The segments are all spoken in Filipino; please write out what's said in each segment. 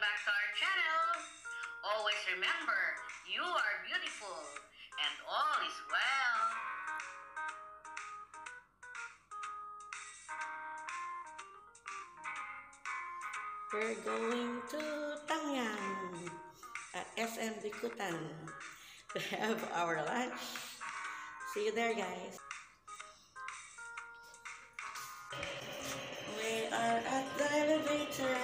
back to our channel. Always remember, you are beautiful and all is well. We're going to Tangyang at SM Bikutan to have our lunch. See you there, guys. We are at the elevator,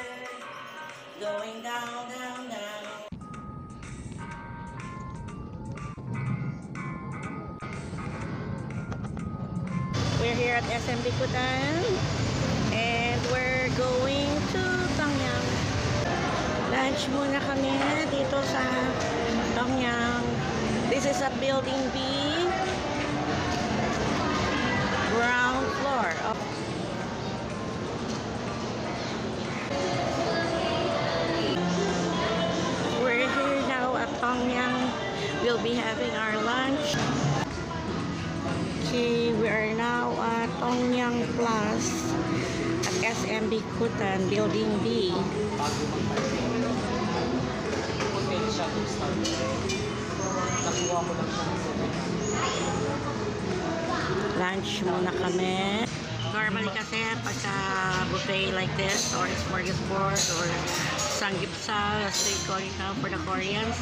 going down, down, down. We're here at SM Bikutan and we're going to Tangyang. Lunch muna kami dito sa Tangyang. This is a building B, ground floor up. We're here now at Tangyang. We'll be having our lunch. Okay, we are now at Tangyang Plus at SM Bikutan, building B. Lunch muna kami. Normally kasi pagka buffet like this or smorgasbord or sanggipsal as they call it now for the Koreans,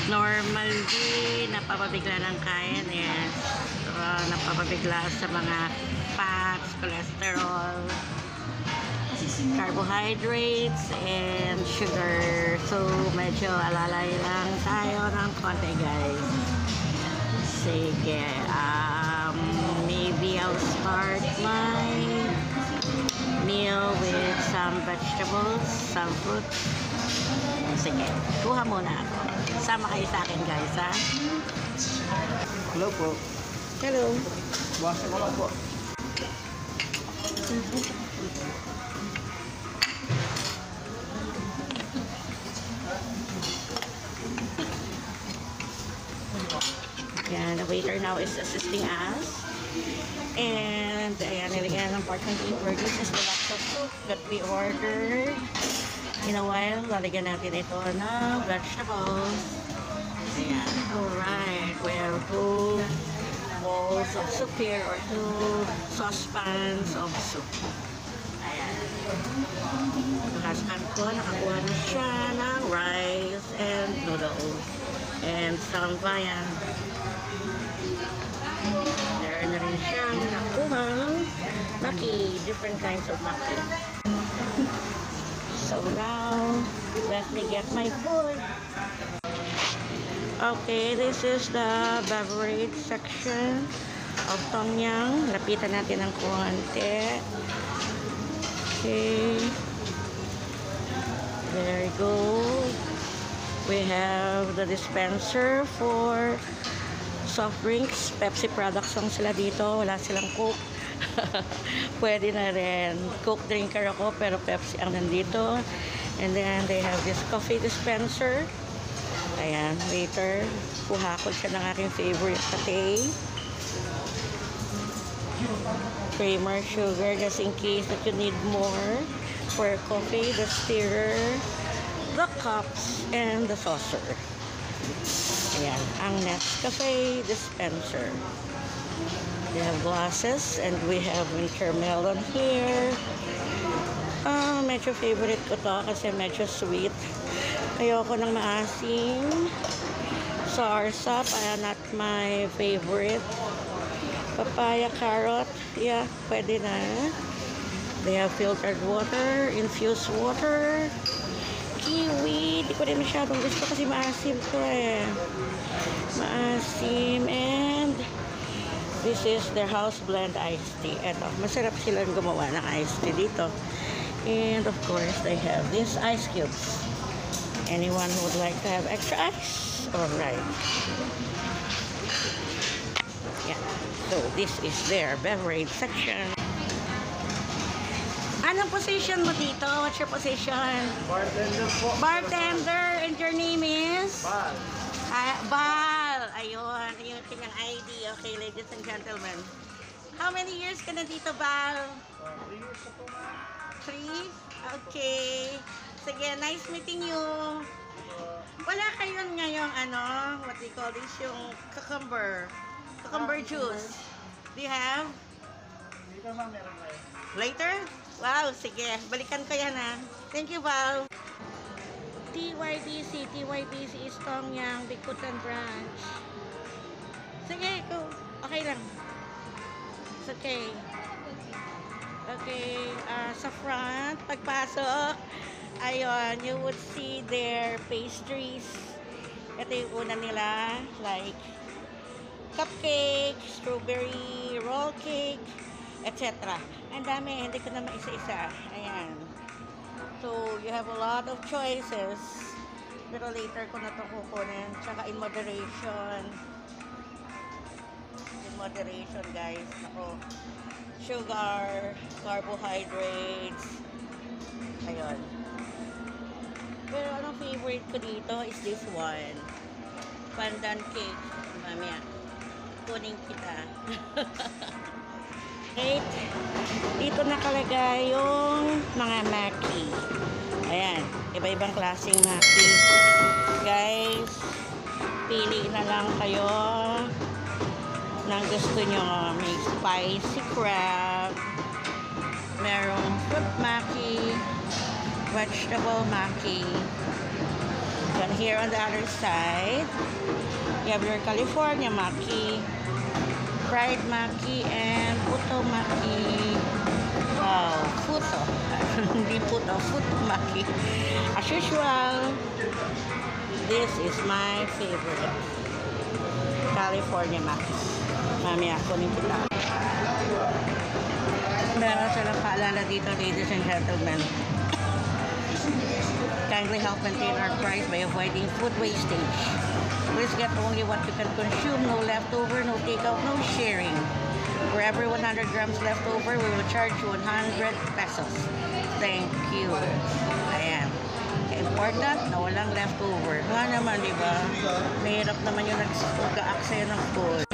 normally napapabigla ng kain, yes. Napapabigla sa mga fats, cholesterol, carbohydrates, and sugar. So medyo alalay lang tayo ng konti, guys. Sige, maybe I'll start my meal with some vegetables, some fruits. Sige, kuha muna ako. Sama kayo sa akin, guys, ha? Hello po. Hello. Basta ko lang po. Ayan, the waiter now is assisting us. And ayan, nilagyan ng pork and beef. This is the lobster soup that we ordered. In a while, lalagyan natin ito ng vegetables. Ayan, alright. We have 2 bowls of soup here or 2 saucepans of soup. Ayan. Nakaskan ko, nakakuha na siya ng rice and noodles. And some viand. Meron na rin siyang nakuhang maki, different kinds of maki. So now, let me get my food. Okay, this is the beverage section of Tangyang. Lapitan natin ng konti. Okay. There you go. We have the dispenser for soft drinks. Pepsi products lang sila dito. Wala silang Coke. Pwede na rin. Coke drinker ako pero Pepsi ang nandito. And then they have this coffee dispenser. Ayan, later. Kuha ko siya ng aking favorite latte. Creamer, sugar, just in case that you need more for coffee. The stirrer, the cups, and the saucer. Ayan, ang Nescafe dispenser. We have glasses, and we have winter melon here. Medyo favorite ko to kasi medyo sweet. Ayoko ng maasim. Soursop, not my favorite. Papaya, carrot, yeah, pwede na. They have filtered water, infused water. Kiwi, di ko rin masyadong gusto kasi maasim ko eh. Maasim. And this is their house blend iced tea. Eto, masarap silang gumawa ng iced tea dito. And of course, they have these ice cubes. Anyone who would like to have extra ice? Alright. Yeah. So this is their beverage section. Anong position mo dito? What's your position? Bartender po. Bartender. And your name is? Bal. Bal. Ayun. Yung kanyang ID. Okay, ladies and gentlemen. How many years ka na dito, Bal? 3 years na po, ma'am. 3? Okay. Sige, nice meeting you. Wala kayon ngayong ano, what do you call this, yung cucumber juice. Do you have? Dito ma'am, meron kayo. Later? Wow, sige. Balikan ko yan ha. Thank you, Val. TYBC is Tongyang Bikutan branch. Sige, go. Okay lang. It's okay. Okay, sa front, pagpasok, ayun, you would see their pastries. Ito yung una nila, like cupcake, strawberry roll cake, etc. Ang dami, hindi ko na maisa-isa. Ayan. So, you have a lot of choices. Pero later ko na ito kukunin. Tsaka in moderation. In moderation, guys. Ako. Sugar, carbohydrates. Ayun. Pero anong favorite ko dito is this one. Pandan cake. Mamaya. Kunin kita. Right. Dito nakalagay yung mga maki. Ayan. Iba-ibang klaseng maki. Guys, pili na lang kayo ng gusto nyo. May spicy crab, merong fruit maki, vegetable maki. Then here on the other side, you have your California maki, fried maki, and puto maki. Wow, puto. Hindi puto, puto maki. As usual, this is my favorite. California maki. Mami, ako rin kita. Meron silang paalala dito, ladies and gentlemen. Kindly help maintain our price by avoiding food wastage. Please get only what you can consume, no leftover, no takeout, no sharing. For every 100 grams leftover, we will charge you 100 pesos. Thank you. Ayan. Important na walang leftover. Nga naman, di ba? Mahirap naman yung nag-aaksaya ng food.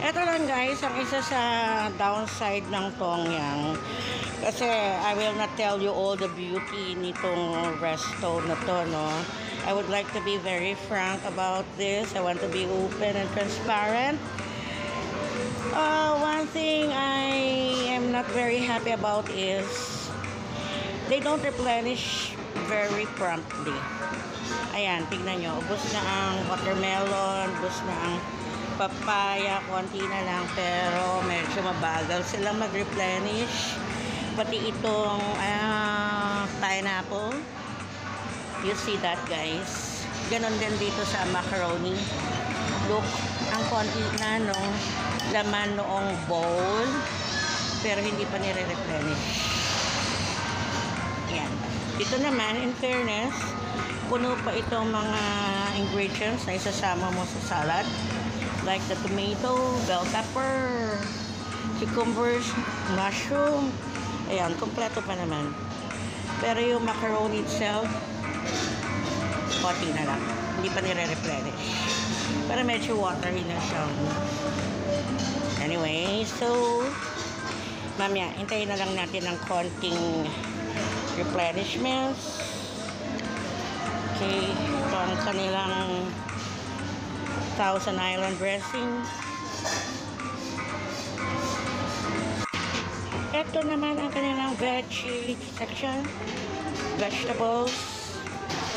Ito lang guys, ang isa sa downside ng Tongyang. Kasi I will not tell you all the beauty nitong resto na to, no? I would like to be very frank about this. I want to be open and transparent. One thing I am not very happy about is they don't replenish very promptly. Ayan, tignan nyo. Ubus na ang watermelon, ubus na ang papaya, konti na lang, pero medyo mabagal silang mag-replenish. Pati itong pineapple, you see that guys. Ganon din dito sa macaroni. Look, ang konti na nung laman noong bowl, pero hindi pa nire-replenish. Yan. Dito naman, in fairness, puno pa itong mga ingredients na isasama mo sa salad. Like the tomato, bell pepper, cucumbers, mushroom. Ayan, kompleto pa naman. Pero yung macaroni itself, konti na lang. Hindi pa nire-replenish. Pero medyo watery na siya. Anyway, so, mamaya, hintayin na lang natin ng konting replenishments. Okay, ito ang kanilang Thousand Island dressing. Ito naman ang kanilang veggie section. Vegetables.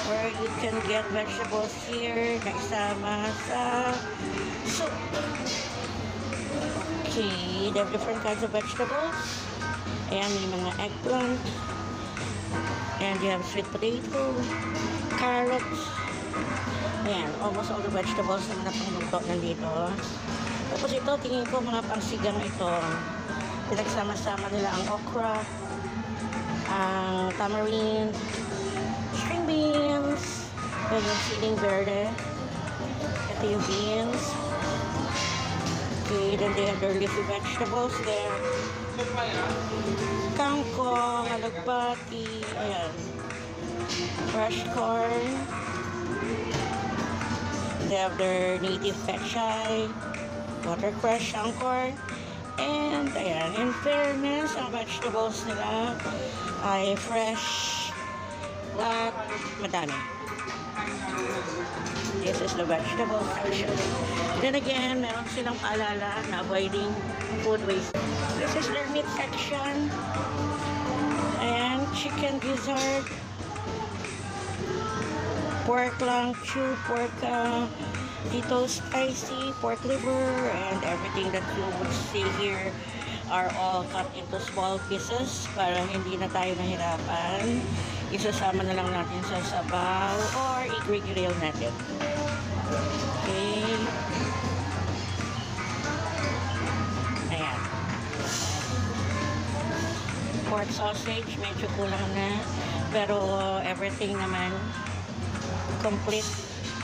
Where you can get vegetables here na isama sa soup. Okay, they have different kinds of vegetables. Ayan, may mga eggplant. And you have sweet potato, carrots. Ayan, almost all the vegetables na napangluto nandito. Tapos ito, tingin ko mga pangsigang ito. Pinagsama-sama nila ang okra, ang tamarind, string beans, and yung siling verde. Ito yung beans. Okay, then they have their leafy vegetables there. Kangkong, alagbati, ayan. Fresh corn. They have their native pechay, watercress, corn, And ayan, in fairness, ang vegetables nila ay fresh at madami. This is the vegetable section. Then again, meron silang paalala na avoiding food waste. This is their meat section. And chicken gizzard. Pork lang, chew, pork dito spicy, pork liver, and everything that you would see here are all cut into small pieces para hindi na tayo nahirapan. Isasama na lang natin sa sabaw or i-grill natin. Okay. Ayan. Pork sausage, medyo kulang na. Pero everything naman complete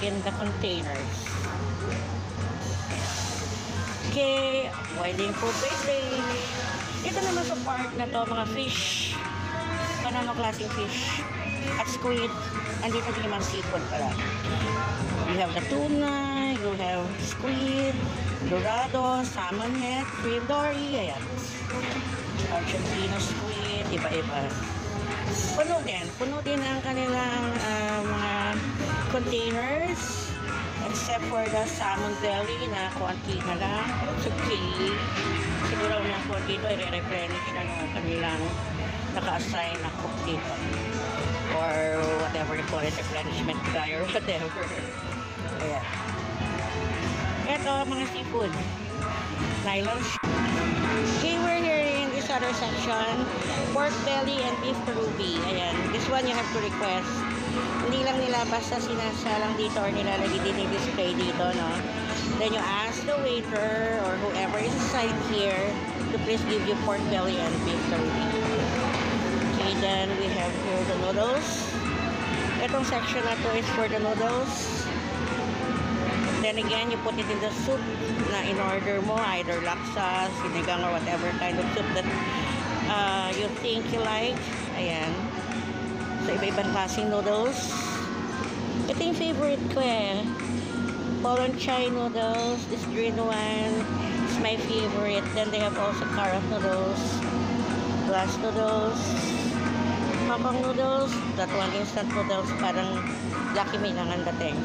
in the containers. Okay. Avoiding food wastage. Ito naman sa part na to, mga fish. Anong klaseng fish at squid, andito din yung mga seafood pala. You have the tuna, you have squid, dorado, salmon head, cream dory, ayan. Argentina squid, iba-iba. Puno din ang kanilang mga containers, except for the salmon belly na konti na lang. It's okay. Siguro na konti ito, i-replenish na ng kanilang naka-assign na cook dito. Or whatever you call it, replenishment guy or whatever. Ayan. Ito, mga seafood. Nylon. Okay, we're here in this other section. Pork belly and beef perubi. Ayan. This one you have to request. Hindi lang nila basta sinasalang dito or nilalagay din i-display dito, no? Then you ask the waiter or whoever is assigned here to please give you pork belly and beef perubi. Okay, then we have here the noodles. Itong section na to is for the noodles. Then again, you put it in the soup na in-order mo, either laksa, sinigang, or whatever kind of soup that you think you like. Ayan. So, iba-ibang klaseng noodles. Ito yung favorite ko eh. Polon chai noodles. This green one is my favorite. Then they have also carrot noodles, glass noodles, Hong noodles, that one instant noodles, parang Lucky May lang ang dating.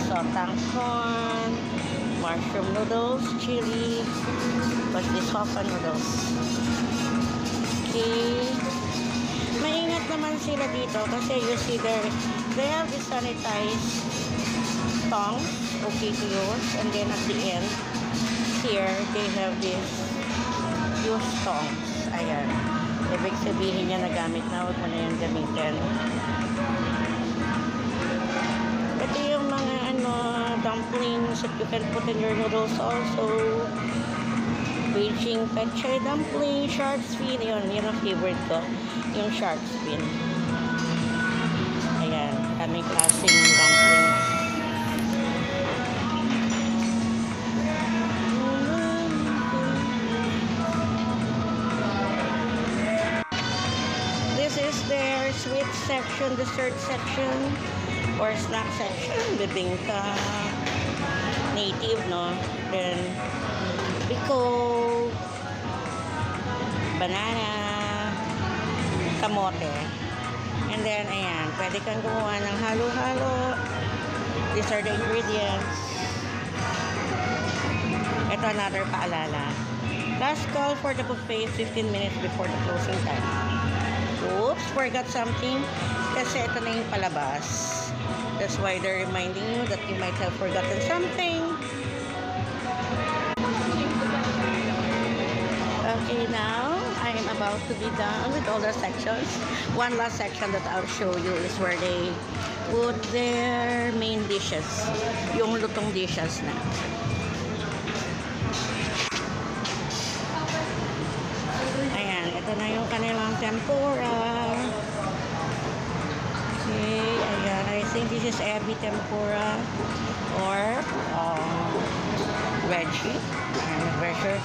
Sotang corn, mushroom noodles, chili, plus this Hoppa noodles. Okay. Maingat naman sila dito kasi you see they have this sanitized tongs, okay to use, and then at the end, here, they have this used tongs. Ayan. Ibig sabihin niya nagamit na, huwag mo na yung gamitin. Ito yung mga dumplings that you can put in your noodles also. Beijing pechay dumpling, shark's fin, yun ang favorite ko. Yung shark's fin. Ayan, kaming klaseng dumplings. This is their sweet section, dessert section, or snack section. Bibingka, native, no? Then, pico, banana, kamote. And then, ayan, pwede kang gumawa ng halo-halo. These are the ingredients. Ito, another paalala. Last call for the buffet is 15 minutes before the closing time. Oops, forgot something. Kasi ito na yung palabas. That's why they're reminding you that you might have forgotten something. Okay, now I am about to be done with all the sections. One last section that I'll show you is where they put their main dishes. Yung lutong dishes na. Ayan, ito na yung kanilang tempura. Okay, ayan. I think this is ebi tempura or veggie. I'm not very sure.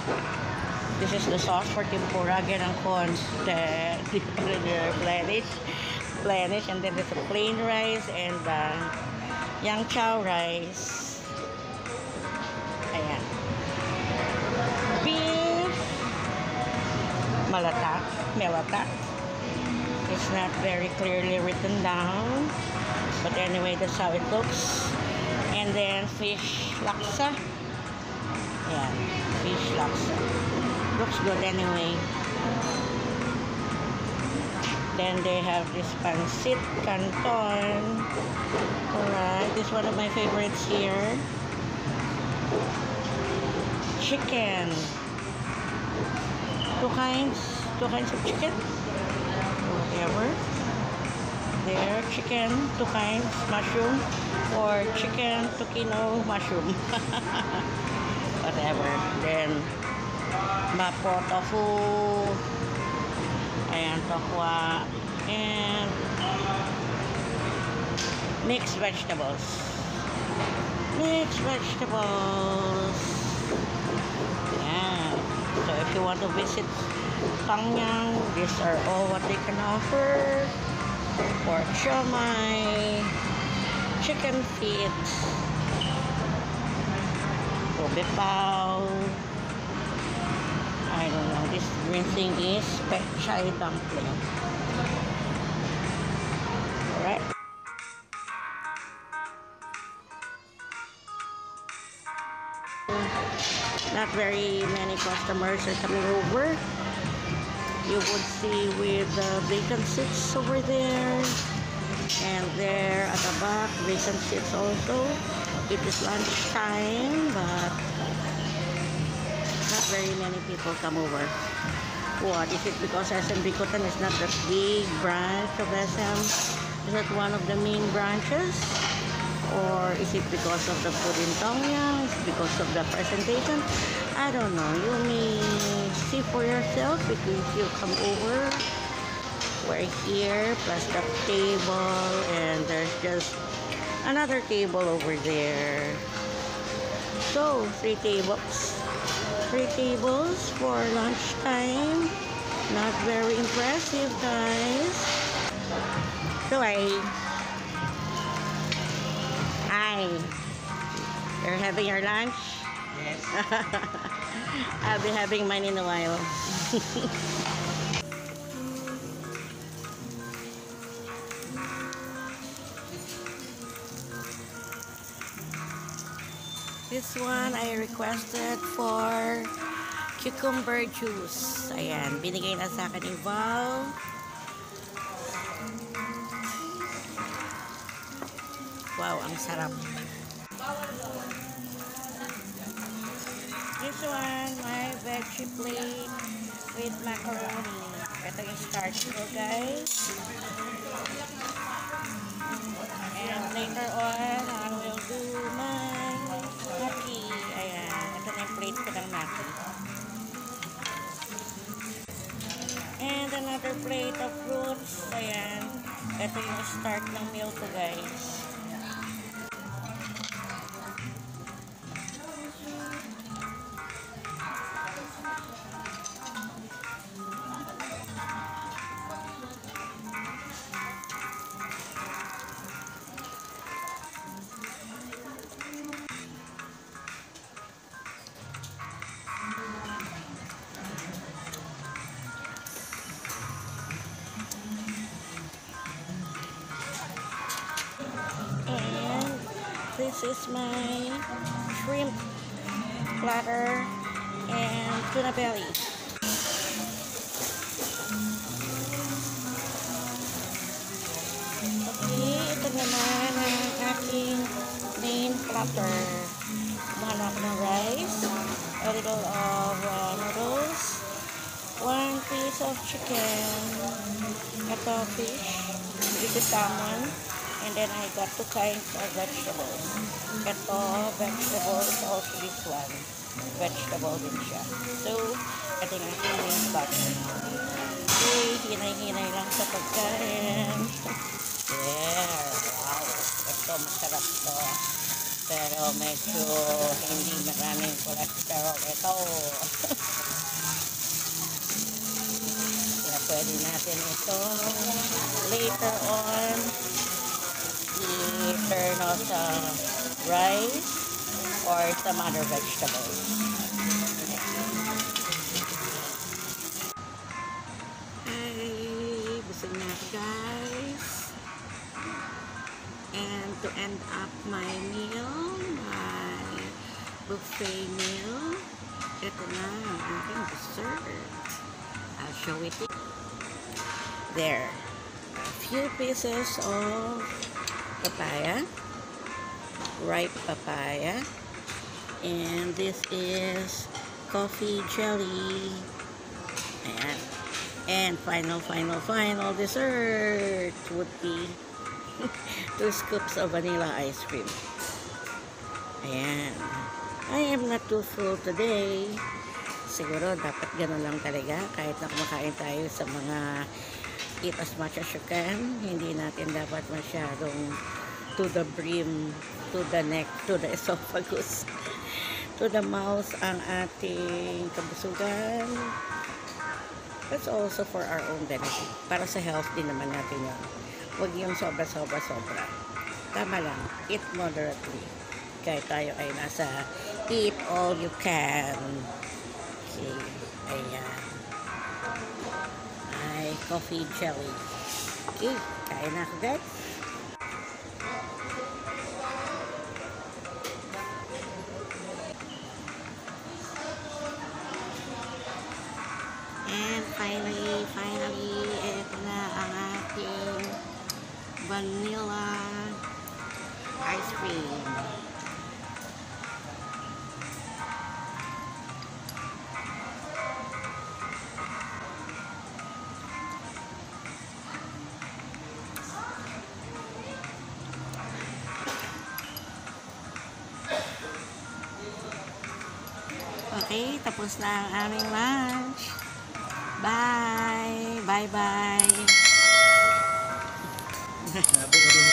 This is the sauce for tempura. Again, ang Planish, and then there's a plain rice and yang chow rice. Ayan. Malata, Melata. It's not very clearly written down, but anyway, that's how it looks. And then fish laksa. Yeah, fish laksa. Looks good anyway. Then they have this pancit canton. Alright, this is one of my favorites here. Chicken. Two kinds of chicken. Whatever. There, chicken, two kinds, mushroom, or chicken, tocino, mushroom. Whatever. Then, mapo tofu, and tokwa, and mixed vegetables. Mixed vegetables. Yeah. So if you want to visit Pangyang, these are all what they can offer. Pork siomai, chicken feet, gobi pao. I don't know, this green thing is pet chai dumpling. Alright. Not very many customers are coming over. You would see with vacant seats over there, and there at the back vacant seats also. It is lunch time, but not very many people come over. What is it, because SM Bicutan is not that big branch of SM? Is that one of the main branches? Or is it because of the food in Tongyang? Is it because of the presentation? I don't know. You may see for yourself if you come over. We're here, plus the table, and there's just another table over there. So, 3 tables. 3 tables for lunchtime. Not very impressive, guys. So, Hi. You're having your lunch? Yes. I'll be having mine in a while. This one I requested for cucumber juice. Ayan, binigay na sa akin ni Val. Wow, ang sarap. This one, my veggie plate with macaroni. Ito yung starch ko, guys. And later on, I will do my maki. Ayan, ito na yung plate ko ng maki. And another plate of fruits. Ayan, ito yung start ng meal ko, guys. This is my shrimp platter and tuna belly. Okay, ito naman ang aking main platter. Mahalo ako ng rice, a little of noodles, 1 piece of chicken, ito fish, this is salmon. And then I got 2 kinds of vegetables. Ito, vegetables, also this one. Vegetable din siya. So, ito yung aking main butter. Okay, hinay-hinay lang sa pagkain. There, wow. Ito, masarap to. Pero medyo hindi maraming cholesterol. Ito. Kaya pwede natin ito later on i-turn off sa rice or some other vegetables. guys. And to end up my meal, my buffet meal, ito na ang aking dessert. I'll show it to you. There. A few pieces of papaya. Ripe papaya. And this is coffee jelly. Ayan. And final dessert would be 2 scoops of vanilla ice cream. Ayan. I am not too full today. Siguro dapat gano'n lang talaga. Kahit na kumakain tayo sa mga eat as much as you can, hindi natin dapat masyadong to the brim, to the neck, to the esophagus, to the mouth ang ating kabusugan. That's also for our own benefit. Para sa health din naman natin yun. Huwag yung sobra. Tama lang. Eat moderately. Kahit tayo ay nasa eat all you can. Okay. Ayan. Ay, coffee jelly. Okay. Kain na ako, guys. And finally, ito na ang ating vanilla ice cream. Okay, tapos na ang aming lunch. Bye! Bye-bye! Nabot ko din